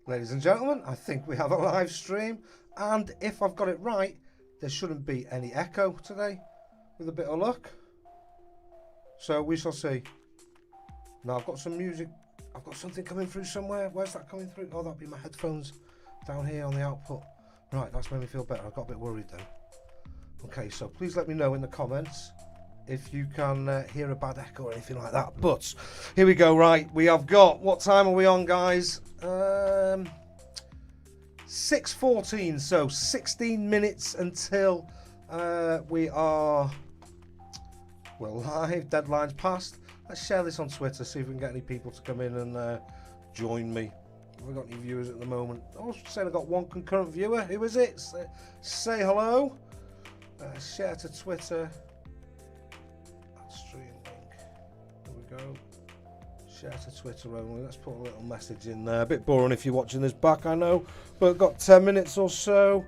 Ladies and gentlemen, I think we have a live stream, and if I've got it right, there shouldn't be any echo today, with a bit of luck. So we shall see. Now I've got some music, I've got something coming through somewhere. Where's that coming through? Oh, that'll be my headphones down here on the output. Right, that's made me feel better. I got a bit worried then. Okay, so please let me know in the comments if you can hear a bad echo or anything like that. But here we go. Right, we have got, what time are we on, guys? 6:14, so 16 minutes until we are, well, live. Deadline's passed. Let's share this on Twitter, see if we can get any people to come in and join me. Have we got any viewers at the moment? I was saying I got one concurrent viewer. Who is it? Say hello. Share to Twitter. Stream link. There we go. Share to Twitter only. Let's put a little message in there. A bit boring if you're watching this back, I know, but I've got 10 minutes or so.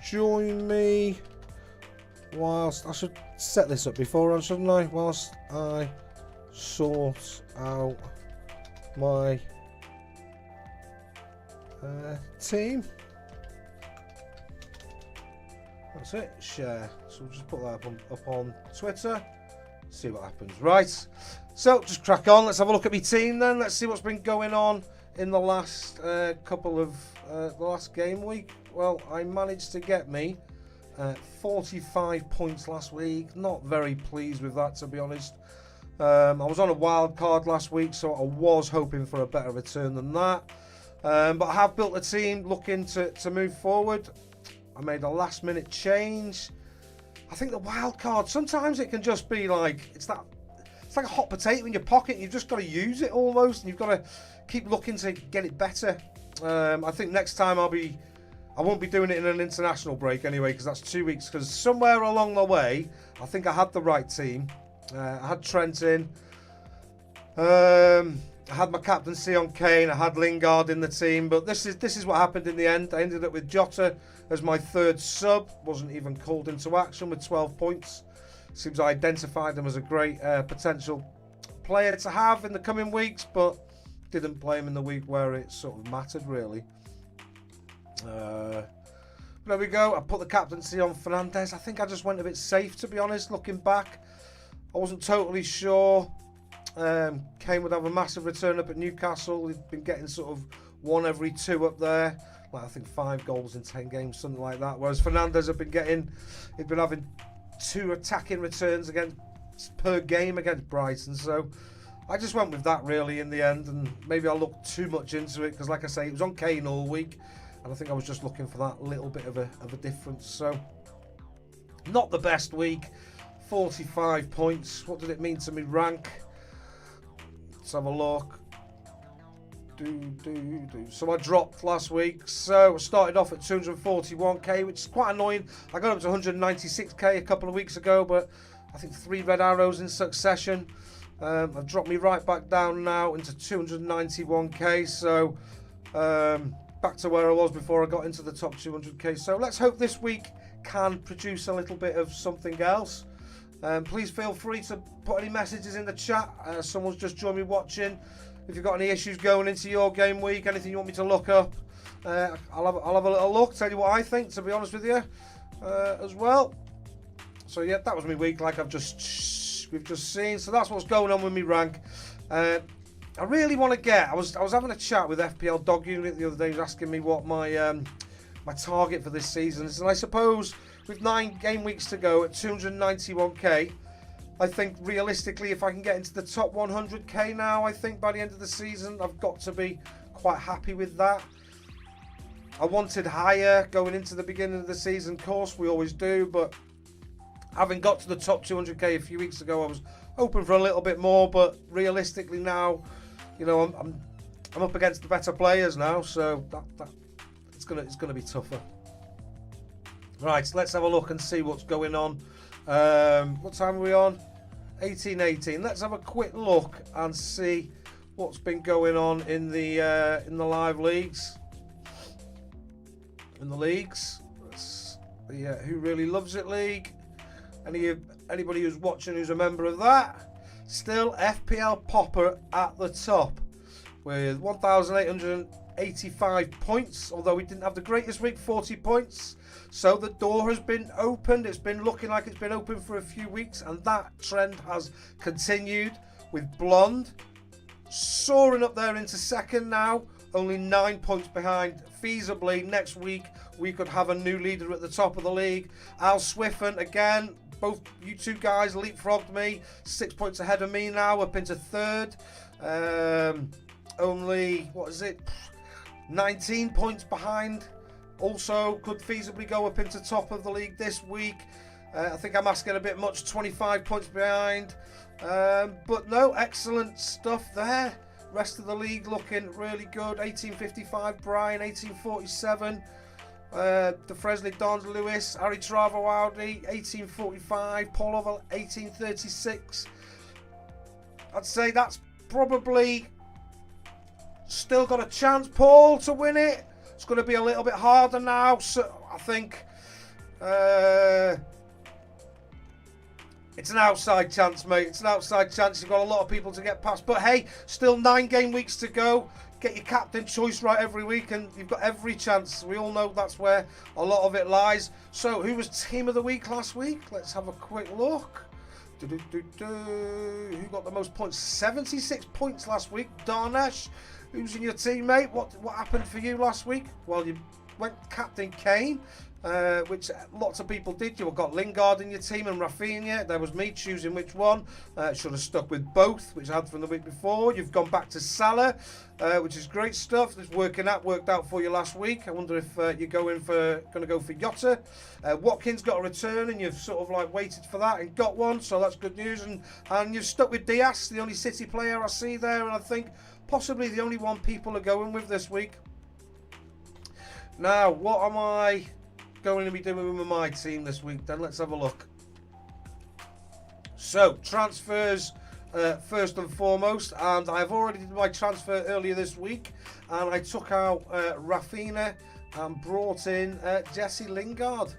Join me whilst I should set this up before, shouldn't I? Whilst I sort out my team. That's it. Share. So we'll just put that up on Twitter. See what happens. Right. So just crack on. Let's have a look at my team then. Let's see what's been going on in the last couple of the last game week. Well, I managed to get me 45 points last week. Not very pleased with that, to be honest. I was on a wild card last week, so I was hoping for a better return than that. But I have built a team looking to move forward. I made a last minute change. I think the wild card, sometimes it can just be like, it's like a hot potato in your pocket. You've just got to use it almost, and you've got to keep looking to get it better. I think next time I won't be doing it in an international break anyway, because that's 2 weeks. Because somewhere along the way, I think I had the right team. I had Trent in. I had my captaincy on Kane. I had Lingard in the team, but this is what happened in the end. I ended up with Jota as my third sub. Wasn't even called into action with 12 points. Seems I identified him as a great potential player to have in the coming weeks, but didn't play him in the week where it sort of mattered, really. There we go. I put the captaincy on Fernandes. I think I just went a bit safe, to be honest, looking back. I wasn't totally sure Kane would have a massive return up at Newcastle. He'd been getting sort of 1 every 2 up there. Like, I think 5 goals in 10 games, something like that. Whereas Fernandes he'd been having 2 attacking returns per game against Brighton. So I just went with that really in the end, and maybe I looked too much into it because, like I say, it was on Kane all week, and I think I was just looking for that little bit of a difference. So not the best week. 45 points. What did it mean to me rank? Let's have a look. So I dropped last week. So I started off at 241k, which is quite annoying. I got up to 196k a couple of weeks ago, but I think 3 red arrows in succession. I've dropped me right back down now into 291k. So back to where I was before I got into the top 200k. So let's hope this week can produce a little bit of something else. Please feel free to put any messages in the chat. Someone's just joined me watching. If you've got any issues going into your game week, anything you want me to look up, I'll have a little look, tell you what I think, to be honest with you, as well. So yeah, that was my week, like we've just seen. So that's what's going on with me rank. I really want to get. I was having a chat with FPL Dog Unit the other day. He was asking me what my my target for this season is, and I suppose with 9 game weeks to go at 291k, I think realistically, if I can get into the top 100k now, I think by the end of the season, I've got to be quite happy with that. I wanted higher going into the beginning of the season, of course, we always do, but having got to the top 200k a few weeks ago, I was hoping for a little bit more, but realistically now, you know, I'm up against the better players now, so that it's gonna be tougher. Right, so let's have a look and see what's going on. What time are we on? 18:18. Let's have a quick look and see what's been going on in the live leagues. In the leagues, the Who Really Loves It League. Anybody who's watching who's a member of that, still FPL Popper at the top with 1,800 85 points, although he didn't have the greatest week, 40 points. So the door has been opened. It's been looking like it's been open for a few weeks, and that trend has continued with Blonde soaring up there into second now, only 9 points behind. Feasibly, next week we could have a new leader at the top of the league. Al Swiffen, again, both you two guys leapfrogged me, 6 points ahead of me now, up into third. Only, 19 points behind. Also could feasibly go up into top of the league this week. I think I'm asking a bit much, 25 points behind. But no, excellent stuff there. Rest of the league looking really good. 1855 Brian, 1847 the Fresley Dons Lewis, Harry Travo Audi, 1845 Paul Oval, 1836. I'd say that's probably still got a chance, Paul, to win it. It's going to be a little bit harder now, so I think it's an outside chance, mate. It's an outside chance. You've got a lot of people to get past. But hey, still 9 game weeks to go. Get your captain choice right every week, and you've got every chance. We all know that's where a lot of it lies. So, who was team of the week last week? Let's have a quick look. Who got the most points? 76 points last week. Darnesh. Who's in your team, mate? What happened for you last week? Well, you went Captain Kane, which lots of people did. You've got Lingard in your team and Rafinha. There was me choosing which one. Should have stuck with both, which I had from the week before. You've gone back to Salah, which is great stuff. It's worked out for you last week. I wonder if you're going to go for Jota. Watkins got a return, and you've sort of like waited for that and got one, so that's good news. And you've stuck with Diaz, the only City player I see there, and I think possibly the only one people are going with this week. Now, what am I going to be doing with my team this week then? Let's have a look. So, transfers first and foremost, and I've already did my transfer earlier this week, and I took out Rafinha and brought in Jesse Lingard.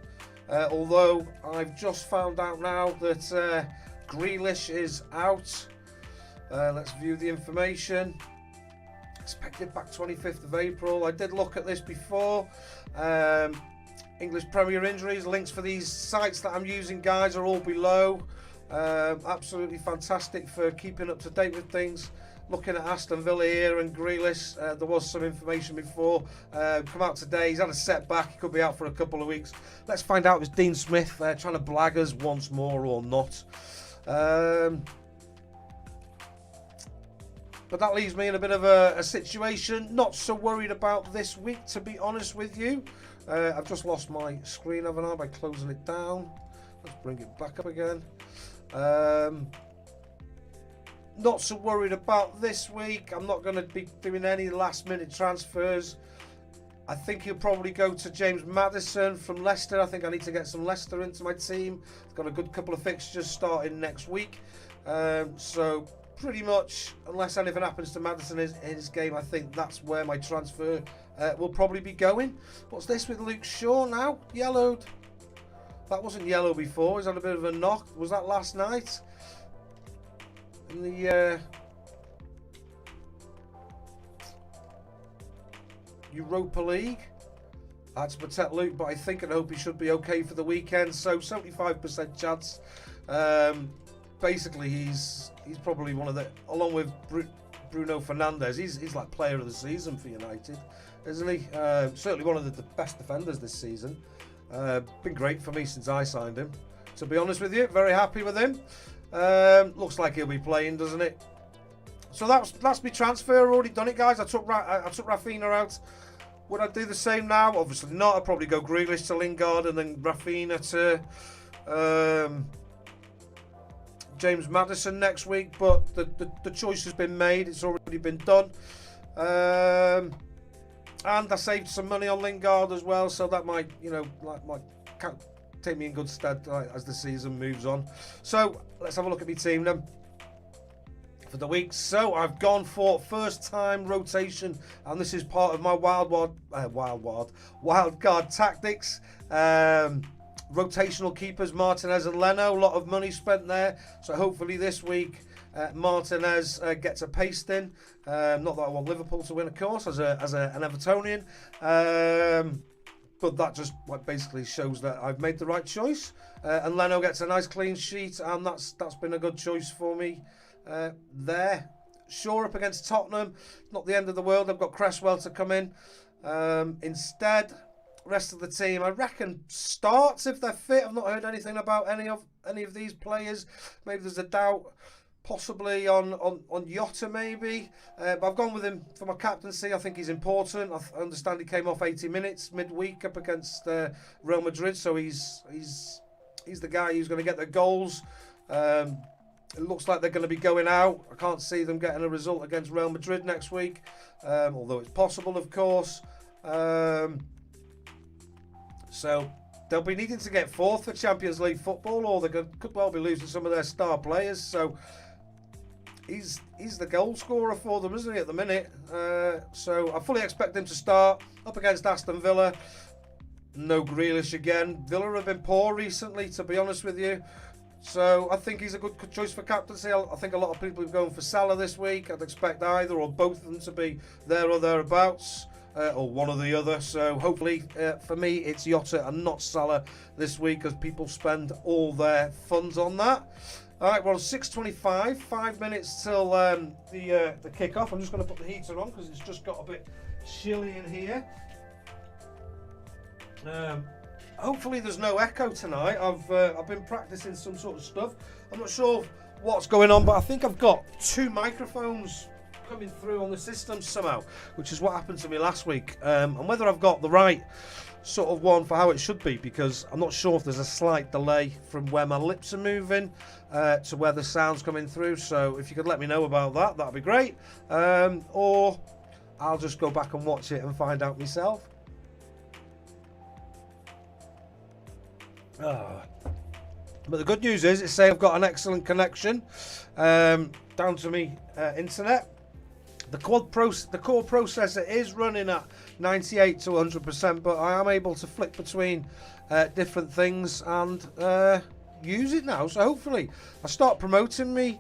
Although I've just found out now that Grealish is out. Let's view the information. Expected back 25th of April. I did look at this before. English Premier injuries, links for these sites that I'm using, guys, are all below. Absolutely fantastic for keeping up to date with things. Looking at Aston Villa here and Grealish, there was some information before. Come out today, he's had a setback, he could be out for a couple of weeks. Let's find out if it's Dean Smith trying to blag us once more or not. But that leaves me in a bit of a situation. Not so worried about this week, to be honest with you. I've just lost my screen, haven't I, by closing it down. Let's bring it back up again. Not so worried about this week. I'm not going to be doing any last minute transfers. I think he'll probably go to James Maddison from Leicester. I think I need to get some Leicester into my team. I've got a good couple of fixtures starting next week. So pretty much, unless anything happens to Maddison in his game, I think that's where my transfer will probably be going. What's this with Luke Shaw now? Yellowed. That wasn't yellow before. He's had a bit of a knock. Was that last night? In the Europa League. I had to protect Luke, but I think and hope he should be okay for the weekend. So 75% chance. Basically, he's probably one of the, along with Bruno Fernandes, he's like player of the season for United, isn't he? Certainly one of the best defenders this season. Been great for me since I signed him, to be honest with you. Very happy with him. Looks like he'll be playing, doesn't it? So that's my transfer. Already done it, guys. I took Rafinha out. Would I do the same now? Obviously not. I'd probably go Grealish to Lingard and then Rafinha to James Maddison next week. But the choice has been made. It's already been done. And I saved some money on Lingard as well, so that might, might take me in good stead as the season moves on. So let's have a look at my team then for the week. So I've gone for first time rotation, and this is part of my wildcard tactics. rotational keepers, Martinez and Leno. A lot of money spent there. So hopefully this week Martinez gets a pasting. Not that I want Liverpool to win, of course, as an Evertonian. But that just basically shows that I've made the right choice. And Leno gets a nice clean sheet, and that's been a good choice for me there. Shaw up against Tottenham. Not the end of the world. I've got Cresswell to come in. Instead, rest of the team, I reckon starts if they're fit. I've not heard anything about any of these players. Maybe there's a doubt. Possibly on Jota maybe, but I've gone with him for my captaincy. I think he's important. I understand he came off 80 minutes midweek up against Real Madrid, so he's the guy who's going to get the goals. It looks like they're going to be going out. I can't see them getting a result against Real Madrid next week, although it's possible, of course. So they'll be needing to get fourth for Champions League football, or they could well be losing some of their star players. So he's the goal scorer for them, isn't he, at the minute? So I fully expect him to start up against Aston Villa. No Grealish again. Villa have been poor recently, to be honest with you. So I think he's a good choice for captaincy. I think a lot of people are going for Salah this week. I'd expect either or both of them to be there or thereabouts. Or one or the other. So hopefully for me it's Jota and not Salah this week, as people spend all their funds on that. Alright, we're on 6:25, 5 minutes till the kick-off. I'm just going to put the heater on because it's just got a bit chilly in here. Hopefully there's no echo tonight. I've been practicing some sort of stuff. I'm not sure what's going on, but I think I've got 2 microphones coming through on the system somehow, which is what happened to me last week, and whether I've got the right sort of one for how it should be, because I'm not sure if there's a slight delay from where my lips are moving to where the sound's coming through. So if you could let me know about that, that'd be great, or I'll just go back and watch it and find out myself. But the good news is, it's saying I've got an excellent connection down to me internet. The core processor is running at 98 to 100%, but I am able to flick between different things and use it now. So hopefully I start promoting me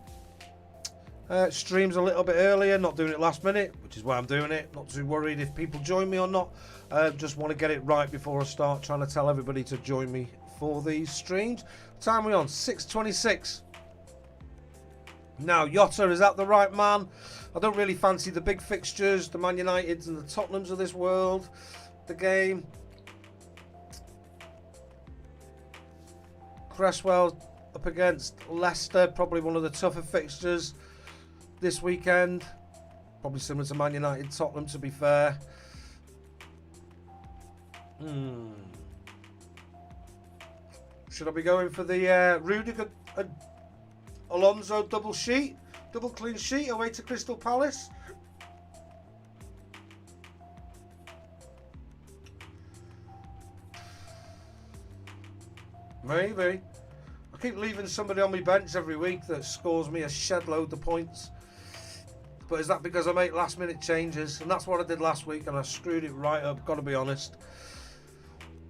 streams a little bit earlier, not doing it last minute, which is why I'm doing it. Not too worried if people join me or not. Just want to get it right before I start trying to tell everybody to join me for these streams. What time are we on? 6:26. Now, Jota, is that the right man? I don't really fancy the big fixtures, the Man Uniteds and the Tottenhams of this world. The game. Cresswell up against Leicester, probably one of the tougher fixtures this weekend. Probably similar to Man United, Tottenham, to be fair. Should I be going for the Rudiger Alonso double clean sheet away to Crystal Palace? Maybe. I keep leaving somebody on my bench every week that scores me a shed load of points. But is that because I make last minute changes? And that's what I did last week, and I screwed it right up, gotta be honest.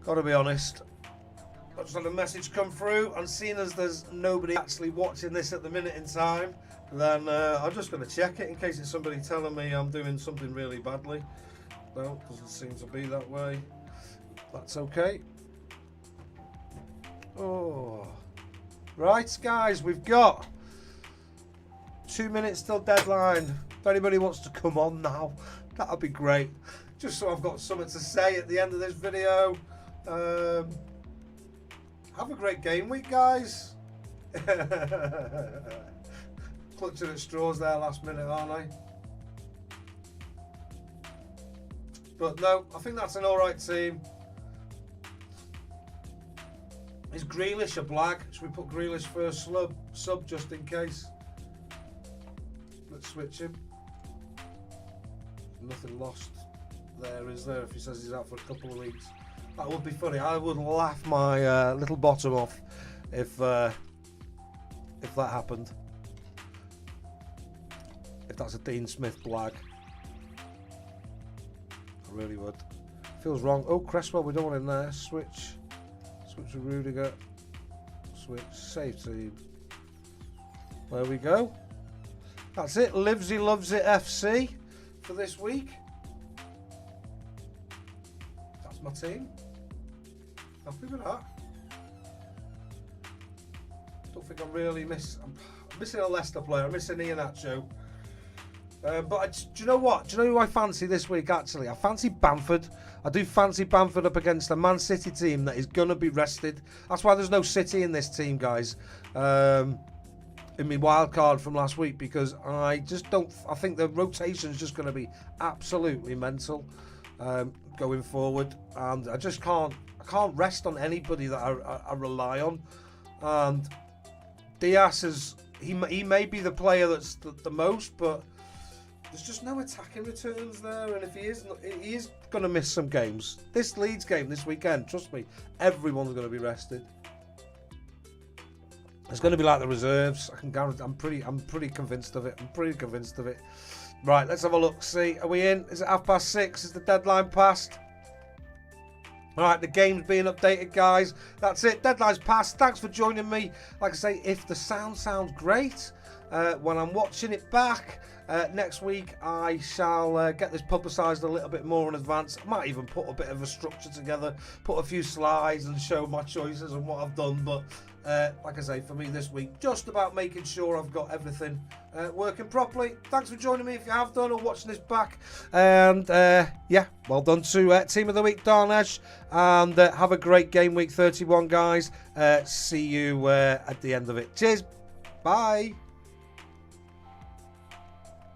I just had a message come through, and seeing as there's nobody actually watching this at the minute in time, then I'm just going to check it in case it's somebody telling me I'm doing something really badly. No, doesn't seem to be that way. That's okay. Oh, right, guys, we've got 2 minutes till deadline. If anybody wants to come on now, that'd be great. Just so I've got something to say at the end of this video. Have a great game week, guys. Clutching at straws there last minute, aren't I? But no, I think that's an alright team. Is Grealish a blag? Should we put Grealish first sub just in case? Let's switch him. Nothing lost there, is there, if he says he's out for a couple of weeks? That would be funny. I would laugh my little bottom off if that happened. If that's a Dean Smith blag, I really would. Feels wrong. Oh, Cresswell, we don't want him there. Switch Switch to Rudiger. Switch. Save team. There we go. That's it. Livesy loves it FC for this week. That's my team. Happy with that. Don't think I'm missing a Leicester player. I'm missing Iheanacho. But do you know what? Do you know who I fancy this week, actually? I fancy Bamford. I do fancy Bamford up against a Man City team that is going to be rested. That's why there's no City in this team, guys. In my wild card from last week, because I just don't. I think the rotation is just going to be absolutely mental going forward, and I just can't. I can't rest on anybody that I rely on. And Diaz is he may be the player that's the most, but there's just no attacking returns there. And if he is going to miss some games. This Leeds game this weekend, trust me, everyone's going to be rested. It's going to be like the reserves. I can guarantee. I'm pretty convinced of it. Right, let's have a look. See, are we in? Is it 6:30? Is the deadline passed? All right, the game's being updated, guys. That's it. Deadline's passed. Thanks for joining me. Like I say, if the sound sounds great when I'm watching it back next week, I shall get this publicised a little bit more in advance. I might even put a bit of a structure together, put a few slides and show my choices and what I've done. But like I say, for me this week, just about making sure I've got everything working properly. Thanks for joining me if you have done or watching this back. And yeah, well done to Team of the Week, Darnesh. And have a great game week 31, guys. See you at the end of it. Cheers. Bye.